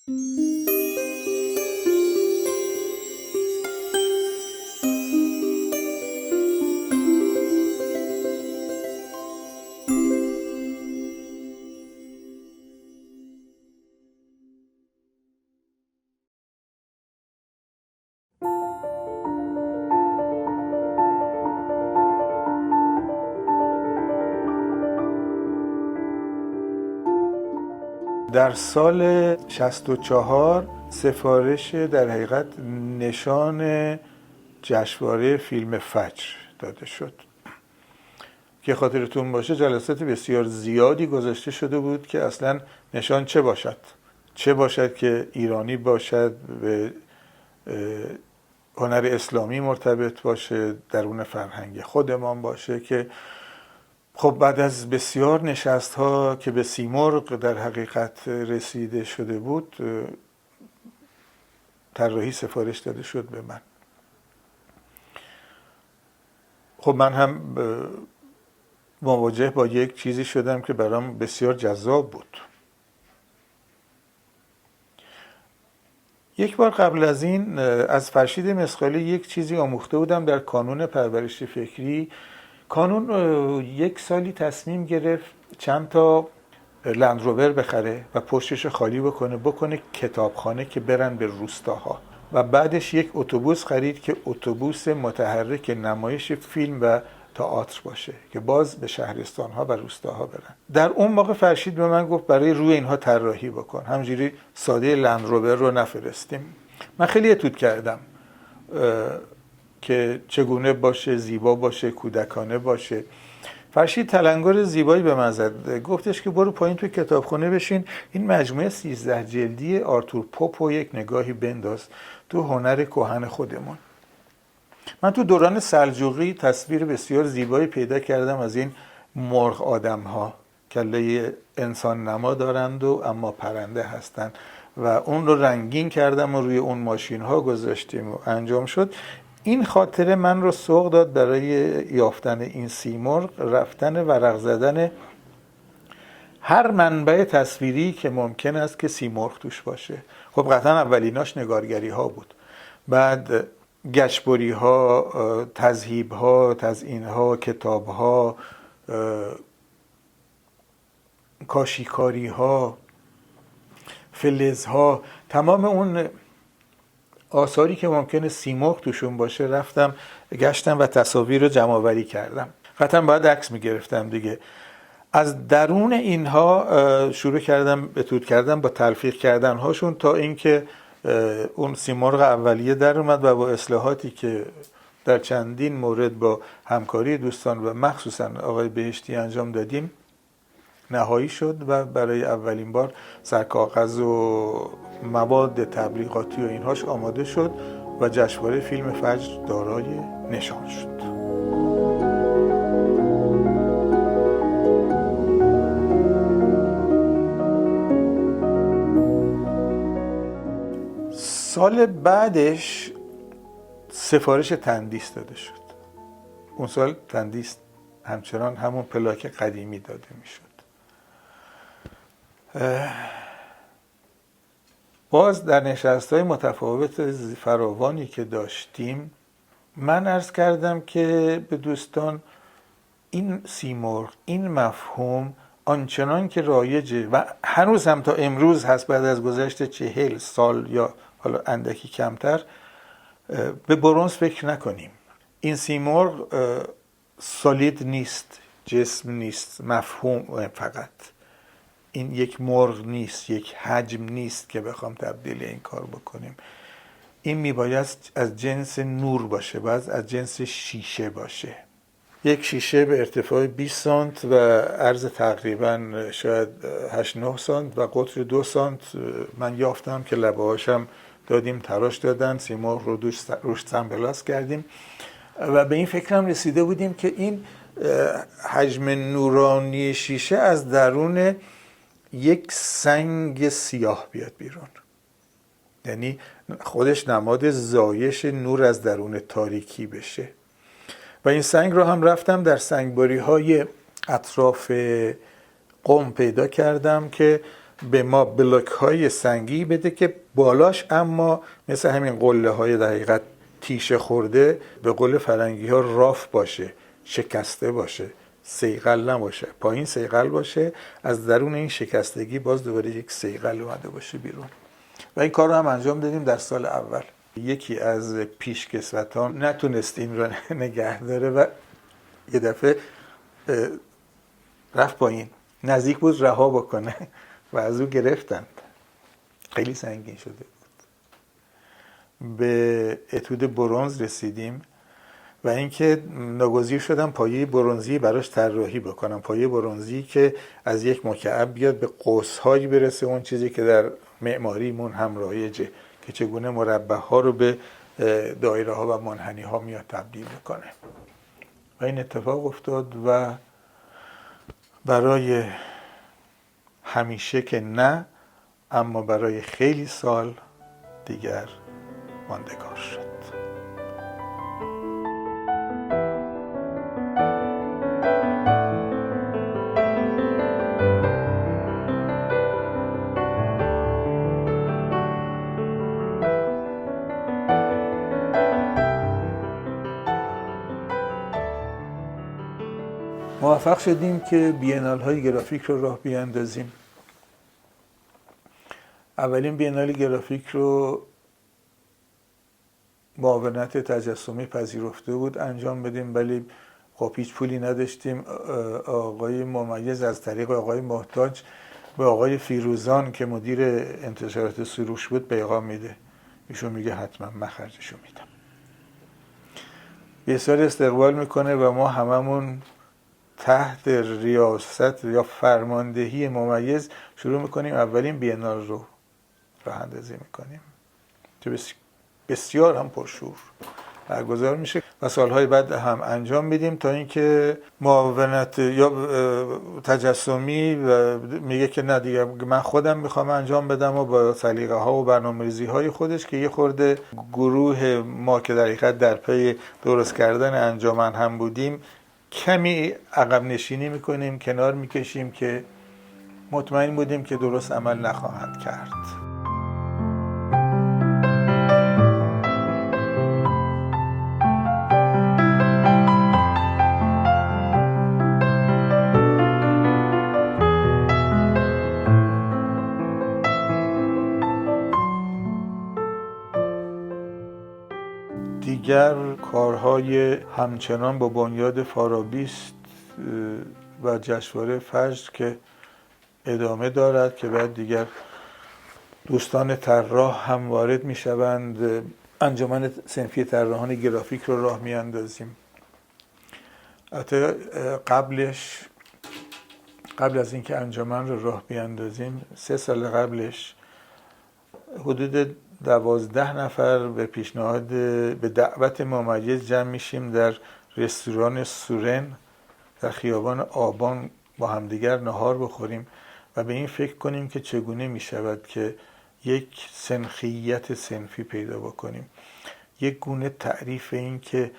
در سال 64 سفارش در حقیقت نشان جشنواره فیلم فجر داده شد که خاطرتون باشه جلسات بسیار زیادی گذاشته شده بود که اصلا نشان چه باشد که ایرانی باشد، به هنر اسلامی مرتبط باشه، درون فرهنگ خودمان باشه، که خب بعد از بسیار نشست ها که به سیمرغ در حقیقت رسیده شده بود، طراحی سفارش داده شد به من. خب من هم مواجه با یک چیزی شدم که برام بسیار جذاب بود. یک بار قبل از این از فرشید مسخالی یک چیزی آموخته بودم در کانون پرورش فکری. کانون یک سالی تصمیم گرفت چند تا لندروور بخره و پشتش خالی بکنه کتابخانه که برن به روستاها، و بعدش یک اتوبوس خرید که اتوبوس متحرک نمایش فیلم و تئاتر باشه که باز به شهرستانها و روستاها برن. در اون موقع فرشید به من گفت برای روی اینها طراحی بکن، همجوری ساده لندروور رو نفرستیم. من خیلی اتود کردم که چگونه باشه، زیبا باشه، کودکانه باشه. فرشید تلنگر زیبایی به من زد، گفتش که برو پایین توی کتابخونه بشین، این مجموعه 13 جلدی آرتور پاپ رو یک نگاهی بنداز تو هنر کهن خودمون. من تو دوران سلجوقی تصویر بسیار زیبایی پیدا کردم از این مرغ آدم ها، کله انسان نما دارند و اما پرنده هستند، و اون رو رنگین کردم و روی اون ماشین ها گذاشتیم و انجام شد. این خاطره من رو سوق داد برای یافتن این سیمرغ، رفتن ورق زدن هر منبع تصویری که ممکن است که سیمرغ توش باشه. خب قطعا اولیناش نگارگری ها بود، بعد گچبری ها، تذهیب ها، تزیین ها، کتاب ها، کاشیکاری ها، فلز ها، تمام اون آثاری که ممکنه سیمرغ توشون باشه رفتم گشتم و تصاویر رو جمع آوری کردم. قطعا باید عکس میگرفتم دیگه. از درون اینها شروع کردم اتود کردم با تلفیق کردن هاشون تا اینکه اون سیمرغ اولیه در اومد و با اصلاحاتی که در چندین مورد با همکاری دوستان و مخصوصا آقای بهشتی انجام دادیم نهایی شد و برای اولین بار سرکاغذ و مواد تبلیغاتی و اینهاش آماده شد و جشنواره فیلم فجر دارای نشان شد. سال بعدش سفارش تندیس داده شد. اون سال تندیس همچنان همون پلاک قدیمی داده میشد. باز در نشست‌های متفاوت فراوانی که داشتیم من عرض کردم که به دوستان این سیمرغ، این مفهوم آنچنان که رایجه و هنوز هم تا امروز هست بعد از گذشت 40 سال یا حالا اندکی کمتر، به برنز فکر نکنیم. این سیمرغ سالید نیست، جسم نیست، مفهوم فقط. این یک مرغ نیست، یک حجم نیست که بخوام تبدیل این کار بکنیم. این میباید از جنس نور باشه، باید از جنس شیشه باشه. یک شیشه به ارتفاع 20 سانت و عرض تقریبا شاید 8-9 سانت و قطر 2 سانت من یافتم که لبه هاشم دادیم تراش دادن، سیمرغ رو روش سنبلاس کردیم و به این فکرم رسیده بودیم که این حجم نورانی شیشه از درون یک سنگ سیاه بیاد بیرون، یعنی خودش نماد زایش نور از درون تاریکی بشه. و این سنگ رو هم رفتم در سنگباری های اطراف قم پیدا کردم که به ما بلاک های سنگی بده که بالاش اما مثل همین قله های در حقیقت تیشه خورده، به قول فرنگی ها راف باشه، شکسته باشه، صیقل نباشه، پایین صیقل باشه، از درون این شکستگی باز دوباره یک صیقل اومده باشه بیرون. و این کار رو هم انجام دادیم در سال اول. یکی از پیشکسوتان نتونست این رو نگه داره و یه دفعه رفت پایین، نزدیک بود رها بکنه و از او گرفتند. خیلی سنگین شده بود. به اتود برنز رسیدیم و اینکه ناگزیر شدم پایه برنزی براش طراحی بکنم، پایه برنزی که از یک مکعب بیاد به قوس‌هایی برسه، اون چیزی که در معماریمون هم رایجه که چگونه مربع‌ها رو به دایره‌ها و منحنی‌ها میاد تبدیل بکنه. و این اتفاق افتاد و برای همیشه که نه، اما برای خیلی سال دیگر ماندگار شد. موفق شدیم که بینال های گرافیک رو راه بیاندازیم. اولین بینال گرافیک رو معاونت تجسمی پذیرفته بود انجام بدیم، ولی خب هیچ پولی نداشتیم. آقای ممیز از طریق آقای محتاج به آقای فیروزان که مدیر انتشارات سروش بود پیغام میده، ایشون میگه حتما من خرجشو میدم. بسیار استقبال میکنه و ما هممون تحت ریاست یا فرماندهی ممیز شروع میکنیم اولین بینال رو راه اندازی میکنیم که بسیار هم پرشور برگزار میشه و سالهای بعد هم انجام میدیم، تا اینکه معاونت یا تجسمی میگه که نه دیگه من خودم میخوام انجام بدم و با سلیقه ها و برنامه‌ریزی های خودش که یه خورده گروه ما که در حقیقت در پی درست کردن انجمن هم بودیم کمی عقب نشینی میکنیم، کنار میکشیم که مطمئن بودیم که درست عمل نخواهند کرد. دیگر کارهای همچنان با بنیاد فارابیست و جشنواره فجر که ادامه دارد که بعد دیگر دوستان طراح هم وارد می شوند. انجمن صنفی طراحان گرافیک رو راه می اندازیم. قبل از اینکه انجمن رو راه بیاندازیم 3 سال قبلش حدود 12 نفر به پیشنهاد به دعوت ممیز جمع میشیم در رستوران سورن در خیابان آبان با همدیگر نهار بخوریم و به این فکر کنیم که چگونه میشود که یک سنخیت صنفی پیدا بکنیم، یک گونه تعریف این که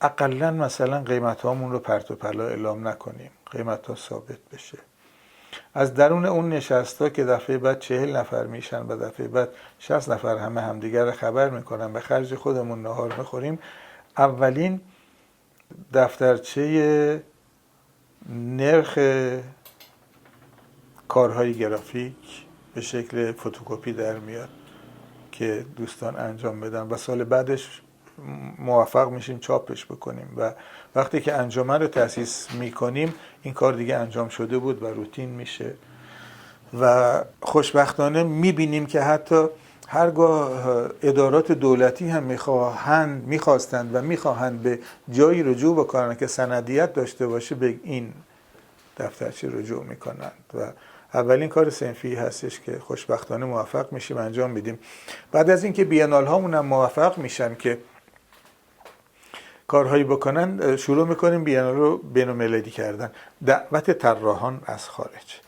اقلن مثلا قیمت هامون رو پرت و پلا اعلام نکنیم، قیمت ها ثابت بشه. از درون اون نشستا که دفعه بعد 40 نفر میشن و دفعه بعد 60 نفر همدیگر رو خبر میکنن، به خرج خودمون نهار میخوریم، اولین دفترچه نرخ کارهای گرافیک به شکل فتوکپی در میاد که دوستان انجام بدن و سال بعدش موفق میشیم چاپش بکنیم و وقتی که انجمن رو تأسیس میکنیم این کار دیگه انجام شده بود و روتین میشه و خوشبختانه میبینیم که حتی هرگاه ادارات دولتی هم میخواستند و میخواهند به جایی رجوع بکنن که سندیت داشته باشه به این دفترچه رجوع میکنند و اولین کار صنفی هستش که خوشبختانه موفق میشیم انجام بدیم. بعد از اینکه بینال هامون هم موفق میشن که کارهایی بکنن، شروع میکنیم بینال رو بین‌المللی کردن، دعوت طراحان از خارج.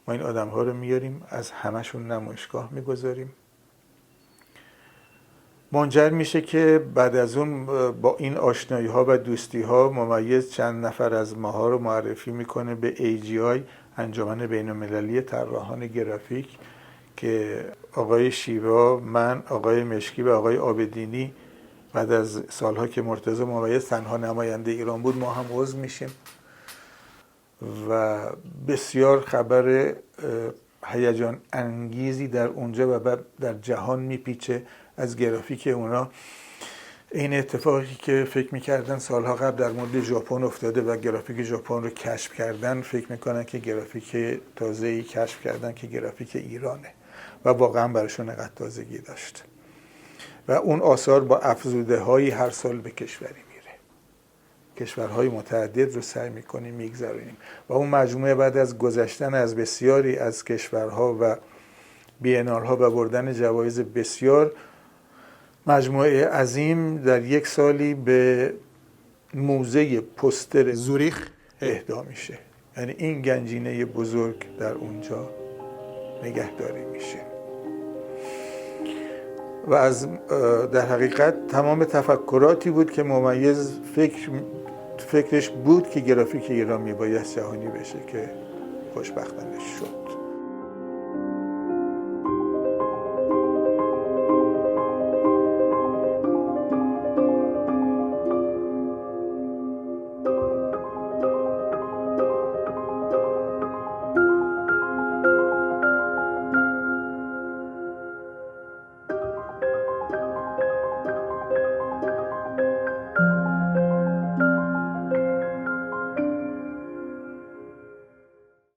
ما این آدم ها رو میاریم، از همشون نمایشگاه میگذاریم، منجر میشه که بعد از اون با این آشنایی ها و دوستی ها ممیز چند نفر از ماها رو معرفی میکنه به AGI، انجمن بین‌المللی طراحان گرافیک که آقای شیوا، من، آقای مشکی و آقای آبدینی بعد از سالها که مرتضی ممیز تنها نماینده ایران بود ما هم عضو میشیم و بسیار خبر هیجان انگیزی در اونجا و بعد در جهان میپیچه از گرافیک اونا. این اتفاقی که فکر میکردن سالها قبل در مورد ژاپن افتاده و گرافیک ژاپن رو کشف کردن، فکر میکنن که گرافیک تازه‌ای کشف کردن که گرافیک ایرانه و واقعا براشون اینقدر تازگی داشت و اون آثار با افزوده هایی هر سال به کشوری میره. کشورهای متعدد رو سعی میکنیم میگذاریم و اون مجموعه بعد از گذشتن از بسیاری از کشورها و بینال ها و بردن جوایز بسیار، مجموعه عظیم در یک سالی به موزه پوستر زوریخ اهدا میشه. یعنی این گنجینه بزرگ در اونجا نگهداری میشه و از در حقیقت تمام تفکراتی بود که ممیز فکرش بود که گرافیک ایران میباید جهانی بشه که خوشبختانه شد.